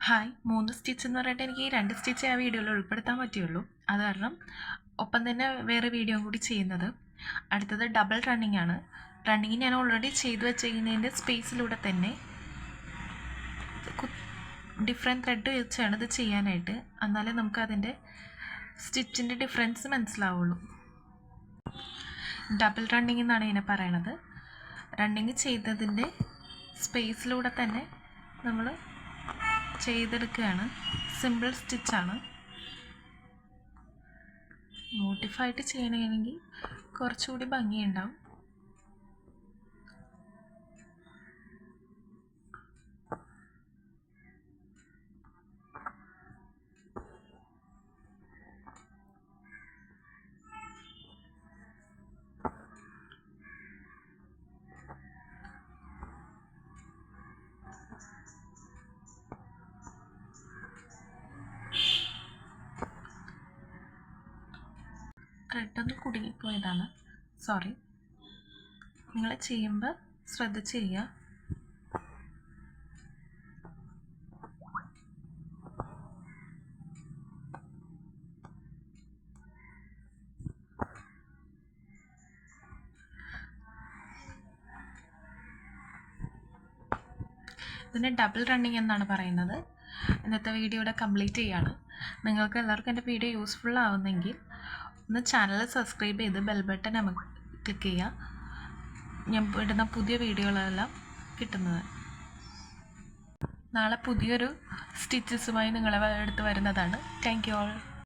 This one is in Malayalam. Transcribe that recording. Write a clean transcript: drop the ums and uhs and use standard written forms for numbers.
ഹായ് 3 സ്റ്റിച്ച് എന്ന് പറഞ്ഞിട്ട് എനിക്ക് 2 സ്റ്റിച്ച് ആ വീഡിയോയിൽ ഉൾപ്പെടുത്താൻ പറ്റുള്ളൂ. അത് കാരണം ഒപ്പം തന്നെ വേറെ വീഡിയോ കൂടി ചെയ്യുന്നത്. അടുത്തത് ഡബിൾ റണ്ണിങ് ആണ്. റണ്ണിങ് ഞാൻ ഓൾറെഡി ചെയ്തു വെച്ചിരിക്കുന്നതിൻ്റെ സ്പേസിലൂടെ തന്നെ ഡിഫറെൻറ്റ് ത്രെഡ് വെച്ചാണ് ഇത് ചെയ്യാനായിട്ട്. എന്നാലേ നമുക്ക് അതിൻ്റെ സ്റ്റിച്ചിൻ്റെ ഡിഫറൻസ് മനസ്സിലാവുള്ളൂ. ഡബിൾ റണ്ണിങ് എന്നാണ് ഇതിനെ പറയണത്. റണ്ണിങ് ചെയ്തതിൻ്റെ സ്പേസിലൂടെ തന്നെ നമ്മൾ ചെയ്തെടുക്കുകയാണ്. സിമ്പിൾ സ്റ്റിച്ചാണ്. മോട്ടിഫായിട്ട് ചെയ്യണമെങ്കിൽ കുറച്ചുകൂടി ഭംഗിയുണ്ടാവും. ത്രെഡൊന്ന് കുടുങ്ങിപ്പോയതാണ്, സോറി. നിങ്ങൾ ചെയ്യുമ്പോൾ ശ്രദ്ധിച്ച് ചെയ്യുക. ഇതിനെ ഡബിൾ റണ്ണിങ് എന്നാണ് പറയുന്നത്. ഇന്നത്തെ വീഡിയോയുടെ കംപ്ലീറ്റ് ചെയ്യാണ്. നിങ്ങൾക്ക് എല്ലാവർക്കും എൻ്റെ വീഡിയോ യൂസ്ഫുൾ ആവുന്നെങ്കിൽ ഒന്ന് ചാനൽ സബ്സ്ക്രൈബ് ചെയ്ത് ബെൽ ബട്ടൺ നമുക്ക് ക്ലിക്ക് ചെയ്യുക. ഞാൻ ഇടുന്ന പുതിയ വീഡിയോകളെല്ലാം കിട്ടുന്നത്. നാളെ പുതിയൊരു സ്റ്റിച്ചസുമായി നിങ്ങളെ അടുത്ത് വരുന്നതാണ്. Thank you all.